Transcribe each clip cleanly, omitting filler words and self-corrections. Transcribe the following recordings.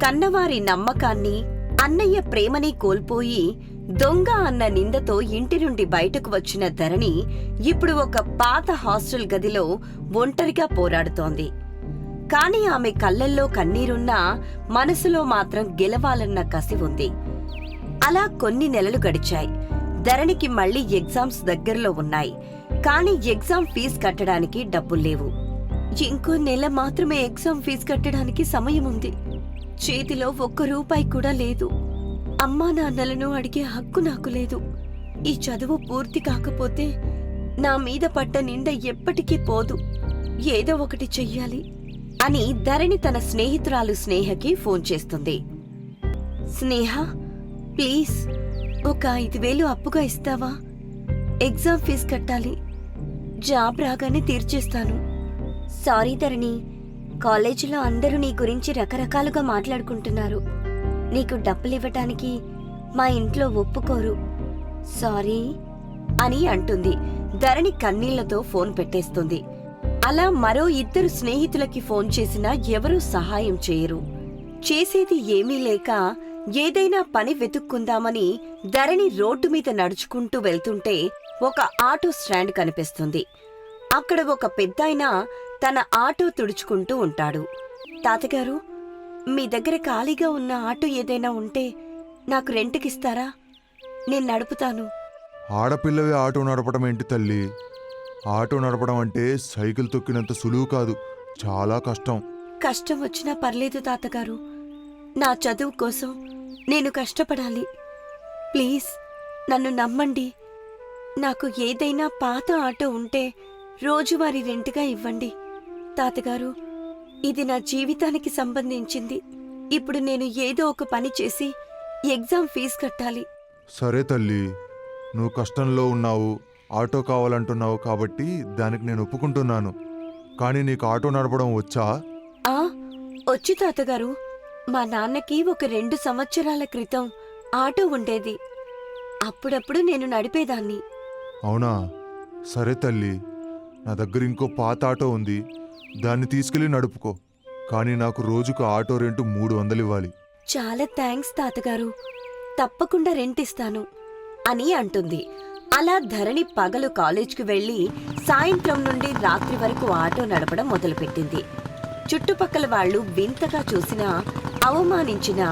కన్నవారి నమ్మకాన్ని, అన్నయ్య ప్రేమని కోల్పోయి దొంగ అన్న నిందతో ఇంటి నుండి బయటకు వచ్చిన ధరణి ఇప్పుడు ఒక పాత హాస్టల్ గదిలో ఒంటరిగా పోరాడుతోంది. కాని ఆమె కళ్ళల్లో కన్నీరున్నా మనసులో మాత్రం గెలవాలన్న కసి ఉంది. అలా కొన్ని నెలలు గడిచాయి. ధరణికి మళ్లీ ఎగ్జామ్స్ దగ్గరలో ఉన్నాయి. కాని ఎగ్జామ్ ఫీజు కట్టడానికి డబ్బుల్లేవు. ఇంకో నెల మాత్రమే ఎగ్జామ్ ఫీజు కట్టడానికి సమయం ఉంది. చేతిలో ఒక్క రూపాయి కూడా లేదు. అమ్మా నాన్నలను అడిగే హక్కు నాకు లేదు. ఈ చదువు పూర్తి కాకపోతే నా మీద పడ్డ నింద ఎప్పటికీ పోదు. ఏదో ఒకటి చెయ్యాలి అని ధరణి తన స్నేహితురాలు స్నేహకి ఫోన్ చేస్తుంది. స్నేహ, ప్లీజ్ ఒక 5,000 అప్పుగా ఇస్తావా? ఎగ్జామ్ ఫీజు కట్టాలి. జాబ్ రాగానే తీర్చేస్తాను. సారీ ధరణి, కాలేజీలో అందరూ నీ గురించి రకరకాలుగా మాట్లాడుకుంటున్నారు. నీకు డబ్బులివ్వటానికి మా ఇంట్లో ఒప్పుకోరు. సారీ అని అంటుంది. ధరణి కన్నీళ్లతో ఫోన్ పెట్టేస్తుంది. అలా మరో 2 స్నేహితులకి ఫోన్ చేసినా ఎవరూ సహాయం చేయరు. చేసేది ఏమీ లేక ఏదైనా పని వెతుక్కుందామని ధరణి రోడ్డు మీద నడుచుకుంటూ వెళ్తుంటే ఒక ఆటో స్టాండ్ కనిపిస్తుంది. అక్కడ ఒక పెద్దాయన తన ఆటో తుడుచుకుంటూ ఉంటాడు. తాతగారు, మీ దగ్గర ఖాళీగా ఉన్న ఆటో ఏదైనా ఉంటే నాకు రెంట్కిస్తారా? నేను నడుపుతాను. ఆడపిల్లవే ఆటో నడపడం ఏంటి తల్లి? ఆటో నడపడం అంటే సైకిల్ తొక్కినంత సులువు కాదు, చాలా కష్టం. కష్టం వచ్చినా పర్లేదు తాతగారు. నా చదువు కోసం నేను కష్టపడాలి. ప్లీజ్ నన్ను నమ్మండి. నాకు ఏదైనా పాత ఆటో ఉంటే రోజువారీ రెంట్గా ఇవ్వండి. తాతగారు, ఇది నా జీవితానికి సంబంధించింది. ఇప్పుడు నేను ఏదో ఒక పని చేసి ఎగ్జామ్ ఫీజు కట్టాలి. సరే తల్లి, నువ్వు కష్టంలో ఉన్నావు, ఆటో కావాలంటున్నావు కాబట్టి దానికి నేను ఒప్పుకుంటున్నాను. కానీ నీకు ఆటో నడపడం వచ్చా? వచ్చు తాతగారు. మా నాన్నకి ఒక 2 సంవత్సరాల క్రితం ఆటో ఉండేది. అప్పుడప్పుడు నేను నడిపేదాన్ని. అవునా? సరే తల్లి, నా దగ్గర ఇంకో పాత ఆటో ఉంది, దాన్ని తీసుకెళ్లి నడుపుకో. కానీ నాకు రోజుకు ఆటో రెంటు 300 ఇవ్వాలి. చాలా థ్యాంక్స్ తాతగారు, తప్పకుండా రెంట్ ఇస్తాను అని అంటుంది. అలా ధరణి పగలు కాలేజ్కి వెళ్లి సాయంత్రం నుండి రాత్రి వరకు ఆటో నడపడం మొదలుపెట్టింది. చుట్టుపక్కల వాళ్లు వింతగా చూసినా అవమానించినా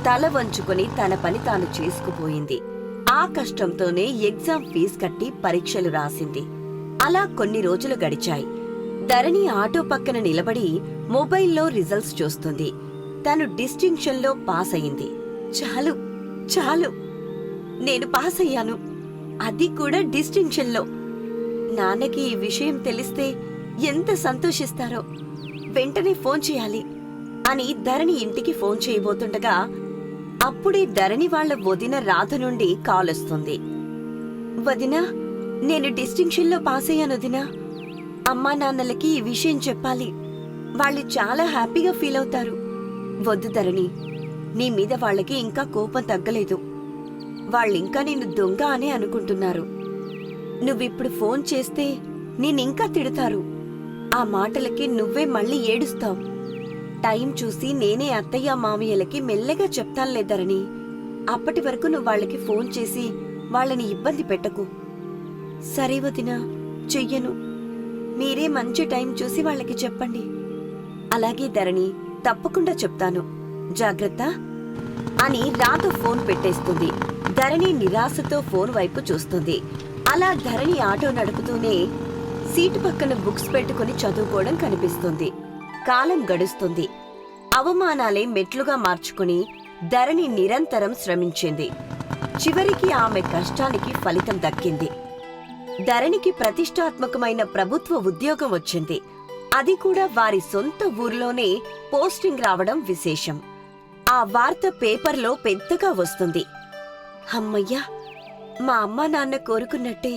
తల వంచుకొని తన పని తాను చేసుకుపోయింది. ఆ కష్టంతోనే ఎగ్జామ్ ఫీజు కట్టి పరీక్షలు రాసింది. అలా కొన్ని రోజులు గడిచాయి. ధరణి ఆటో పక్కన నిలబడి మొబైల్లో రిజల్ట్స్ చూస్తుంది. తను డిస్టింక్షన్లో పాస్ అయింది. చాలు చాలు, నేను పాస్ అయ్యాను, అది కూడా డిస్టింక్షన్లో. నాన్నకి ఈ విషయం తెలిస్తే ఎంత సంతోషిస్తారో. వెంటనే ఫోన్ చేయాలి అని ధరణి ఇంటికి ఫోన్ చేయబోతుండగా అప్పుడే ధరణి వాళ్ల వదిన రాధ నుండి కాల్ వస్తుంది. వదినా, నేను డిస్టింక్షన్లో పాస్ అయ్యాను వదినా. అమ్మా నాన్నలకి ఈ విషయం చెప్పాలి. వాళ్ళు చాలా హ్యాపీగా ఫీల్ అవుతారు. వద్దు ధరణి, నీ మీద వాళ్ళకి ఇంకా కోపం తగ్గలేదు. వాళ్ళింకా నిన్ను దొంగ అనే అనుకుంటున్నారు. నువ్విప్పుడు ఫోన్ చేస్తే నేనింకా తిడతారు. ఆ మాటలకి నువ్వే మళ్ళీ ఏడుస్తావు. టైం చూసి నేనే అత్తయ్య మామయ్యలకి మెల్లగా చెప్తానులే ధరణి. అప్పటి వరకు నువ్వు వాళ్ళకి ఫోన్ చేసి వాళ్ళని ఇబ్బంది పెట్టకు. సరే వదినా, చెయ్యను. మీరే మంచి టైం చూసి వాళ్ళకి చెప్పండి. అలాగే ధరణి, తప్పకుండా చెప్తాను, జాగ్రత్త అని రాధ ఫోన్ పెట్టేస్తుంది. ధరణి నిరాశతో ఫోన్ వైపు చూస్తుంది. అలా ధరణి ఆటో నడుపుతూనే సీటు పక్కన బుక్స్ పెట్టుకుని చదువుకోవడం కనిపిస్తుంది. కాలం గడుస్తుంది. అవమానాలే మెట్లుగా మార్చుకుని ధరణి నిరంతరం శ్రమించింది. చివరికి ఆమె కష్టానికి ఫలితం దక్కింది. ధరణికి ప్రతిష్టాత్మకమైన ప్రభుత్వ ఉద్యోగం వచ్చింది. అది కూడా వారి సొంత ఊర్లోనే పోస్టింగ్ రావడం విశేషం. ఆ వార్త పేపర్లో పెద్దగా వస్తుంది. అమ్మయ్యా, మా అమ్మా నాన్న కోరుకున్నట్టే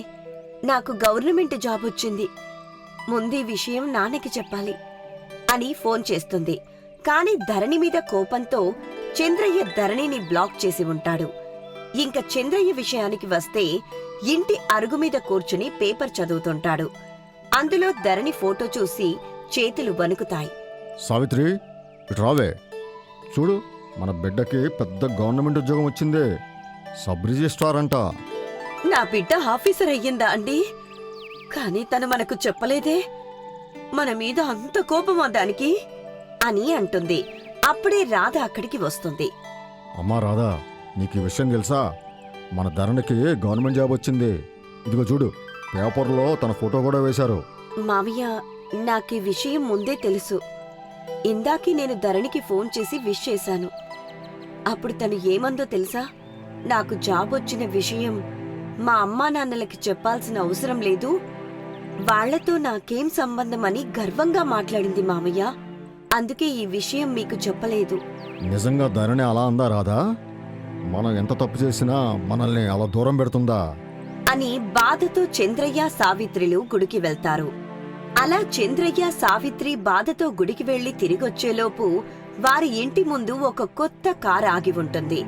నాకు గవర్నమెంట్ జాబ్ వచ్చింది. ముందీ విషయం నాన్నకి చెప్పాలి అని ఫోన్ చేస్తుంది. కాని ధరణి మీద కోపంతో చంద్రయ్య ధరణిని బ్లాక్ చేసి ఉంటాడు. ఇంక చంద్రయ్య విషయానికి వస్తే ఇంటి అరుగు మీద కూర్చుని పేపర్ చదువుతుంటాడు. అందులో ధరణి ఫోటో చూసి చేతులు వణుకుతాయి. సావిత్రి, రావే, చూడు, మన బిడ్డకి పెద్ద గవర్నమెంట్ ఉద్యోగం వచ్చింది, సబ్ రిజిస్ట్రార్ అంట. నా బిడ్డ ఆఫీసర్ అయ్యిందా అండి? కానీ తను మనకు చెప్పలేదే. మన మీద అంత కోపమా దానికి అని అంటుంది. అప్పుడే రాధ అక్కడికి వస్తుంది. అమ్మా రాధా, నీకు ఈ విషయం తెలుసా? మన ధరణికి గవర్నమెంట్ జాబ్ వచ్చింది. ఇదిగో చూడు, పేపర్లో తన ఫోటో కూడా వేశారు. మావయ్య, నాకీ విషయం ముందే తెలుసు. ఇందాకే నేను ధరణికి ఫోన్ చేసి విష్ చేశాను. అప్పుడు తను ఏమందో తెలుసా? నాకు జాబ్ వచ్చిన విషయం మా అమ్మా నాన్నలకి చెప్పాల్సిన అవసరం లేదు, వాళ్లతో నాకేం సంబంధం అని గర్వంగా మాట్లాడింది మామయ్య. అందుకే ఈ విషయం మీకు చెప్పలేదు. నిజంగా ధరణి అలా అందా రాధా? మనం ఎంత తప్పు చేసినా మనల్ని అలా దూరం పెడుతుందా అని బాధతో చంద్రయ్య సావిత్రిలు గుడికి వెళ్తారు. అలా చంద్రయ్య సావిత్రి బాధతో గుడికి వెళ్లి తిరిగొచ్చేలోపు వారి ఇంటి ముందు ఒక కొత్త కారు ఆగి ఉంటుంది.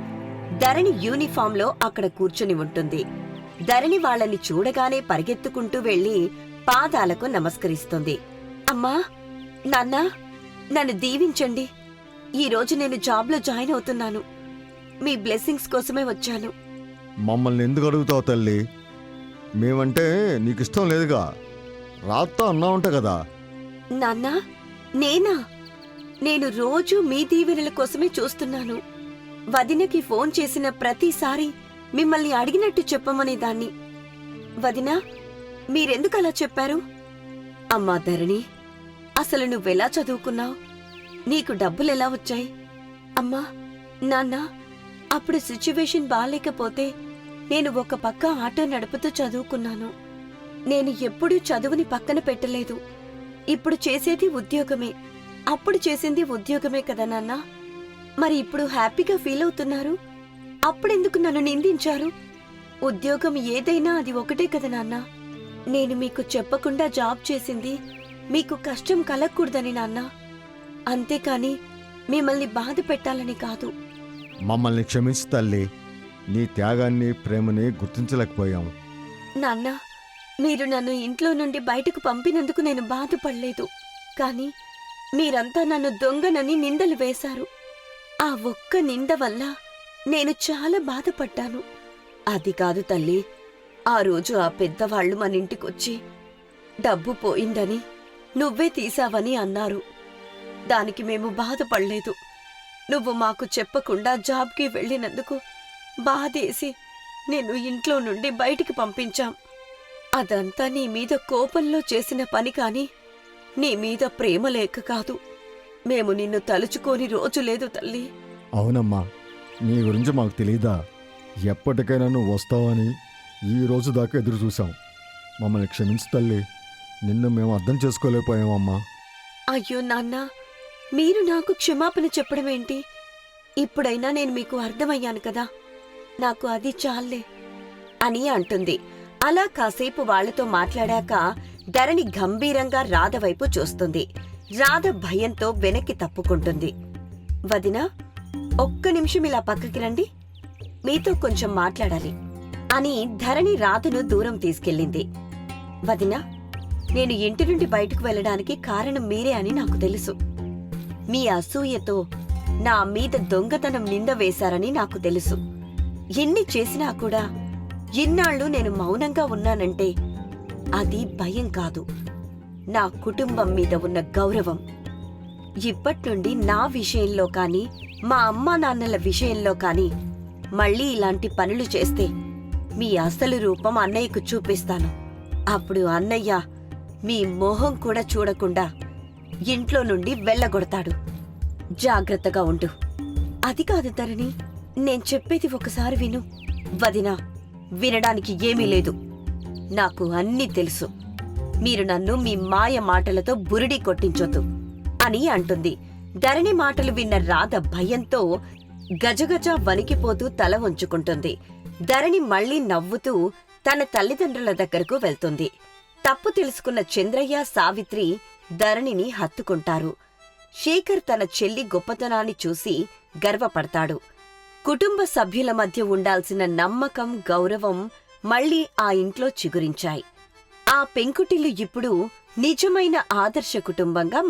ధరణి యూనిఫాంలో అక్కడ కూర్చుని ఉంటుంది. ధరణి వాళ్ళని చూడగానే పరిగెత్తుకుంటూ వెళ్లి పాదాలకు నమస్కరిస్తుంది. అమ్మా, నాన్నా, నన్ను దీవించండి. ఈరోజు నేను జాబ్లో జాయిన్ అవుతున్నాను. మీ బ్లెస్సింగ్స్ కోసమే వచ్చాను. మమ్మల్ని ఎందుకు అడుగుతావు తల్లి? మేమంటే నీకిష్టం లేదుగా, రాత్తా అన్నావుంటే కదా. నాన్నా, నేనా? నేను రోజూ మీ దీవెనల కోసమే చూస్తున్నాను. వదినకి ఫోన్ చేసిన ప్రతిసారి మిమ్మల్ని అడిగినట్టు చెప్పమనేదాన్ని. వదినా, మీరెందుకలా చెప్పారు? అమ్మా ధరణి, అసలు నువ్వెలా చదువుకున్నావు? నీకు డబ్బులెలా వచ్చాయి? అమ్మా, నాన్నా, అప్పుడు సిచ్యువేషన్ బాలేకపోతే నేను ఒక పక్క ఆటో నడుపుతూ చదువుకున్నాను. నేను ఎప్పుడూ చదువుని పక్కన పెట్టలేదు. ఇప్పుడు చేసేది ఉద్యోగమే. అప్పుడు చేసింది ఉద్యోగమే కదా నాన్నా? మరి ఇప్పుడు హ్యాపీగా ఫీల్ అవుతున్నారు. అప్పుడెందుకు నన్ను నిందించారు? ఉద్యోగం ఏదైనా అది ఒకటే కదా నాన్నా? నేను మీకు చెప్పకుండా జాబ్ చేసింది మీకు కష్టం కలగకూడదని నాన్నా. అంతేకాని మిమ్మల్ని బాధ పెట్టాలని కాదు. మమ్మల్ని క్షమించు తల్లి, నీ త్యాగాన్ని ప్రేమని గుర్తించలేకపోయాము. నాన్నా, మీరు నన్ను ఇంట్లో నుండి బయటకు పంపినందుకు నేను బాధపడలేదు. కాని మీరంతా నన్ను దొంగనని నిందలు వేశారు. ఆ ఒక్క నింద వల్ల నేను చాలా బాధపడ్డాను. అది కాదు తల్లి, ఆ రోజు ఆ పెద్దవాళ్లు మన ఇంటికొచ్చి డబ్బు పోయిందని నువ్వే తీసావని అన్నారు. దానికి మేము బాధపడలేదు. నువ్వు మాకు చెప్పకుండా జాబ్కి వెళ్ళినందుకు బాధేసి నేను ఇంట్లో నుండి బయటికి పంపించాం. అదంతా నీ మీద కోపంలో చేసిన పని కాని నీ మీద ప్రేమ లేక కాదు. మేము నిన్ను తలుచుకోని రోజు లేదు తల్లి. అవునమ్మా, నీ గురించి మాకు తెలీదా? ఎప్పటికైనా నువ్వు వస్తావని ఈ రోజు దాకా ఎదురు చూసాం. మమ్మల్ని క్షమించు తల్లి, నిన్ను మేము అర్థం చేసుకోలేకపోయామమ్మా. అయ్యో నాన్నా, మీరు నాకు క్షమాపణ చెప్పడమేంటి? ఇప్పుడైనా నేను మీకు అర్థమయ్యాను కదా, నాకు అది చాలే అని అంటుంది. అలా కాసేపు వాళ్లతో మాట్లాడాక ధరణి గంభీరంగా రాధ వైపు చూస్తుంది. రాధ భయంతో వెనక్కి తప్పుకుంటుంది. వదినా, ఒక్క నిమిషం ఇలా పక్కకి రండి, మీతో కొంచెం మాట్లాడాలి అని ధరణి రాధను దూరం తీసుకెళ్ళింది. వదినా, నేను ఇంటి నుండి బయటకు వెళ్ళడానికి కారణం మీరే అని నాకు తెలుసు. మీ అసూయతో నా మీద దొంగతనం నింద వేశారని నాకు తెలుసు. ఎన్ని చేసినా కూడా ఇన్నాళ్ళు నేను మౌనంగా ఉన్నానంటే అది భయం కాదు, నా కుటుంబం మీద ఉన్న గౌరవం. ఇప్పట్నుండి నా విషయంలో కాని మా అమ్మా నాన్నల విషయంలో కాని మళ్ళీ ఇలాంటి పనులు చేస్తే మీ అసలు రూపం అన్నయ్యకు చూపిస్తాను. అప్పుడు అన్నయ్య మీ మొహం కూడా చూడకుండా ఇంట్లో నుండి వెళ్ళగొడతాడు. జాగ్రత్తగా ఉండు. అది కాదు ధరణి, నేను చెప్పేది ఒకసారి విను. వదినా, వినడానికి ఏమీ లేదు. నాకు అన్నీ తెలుసు. మీరు నన్ను మీ మాయ మాటలతో బురిడి కొట్టించొద్దు అని అంటుంది. ధరణి మాటలు విన్న రాధ భయంతో గజగజ వణికిపోతూ తల వంచుకుంటుంది. ధరణి మళ్లీ నవ్వుతూ తన తల్లిదండ్రుల దగ్గరకు వెళ్తుంది. తప్పు తెలుసుకున్న చంద్రయ్య, సావిత్రి ధరణిని హత్తుకుంటారు. శేఖర్ తన చెల్లి గొప్పతనాన్ని చూసి గర్వపడతాడు. కుటుంబ సభ్యుల మధ్య ఉండాల్సిన నమ్మకం, గౌరవం మళ్లీ ఆ ఇంట్లో చిగురించాయి. ఆ పెంకుటిల్లు ఇప్పుడు నిజమైన ఆదర్శ కుటుంబంగా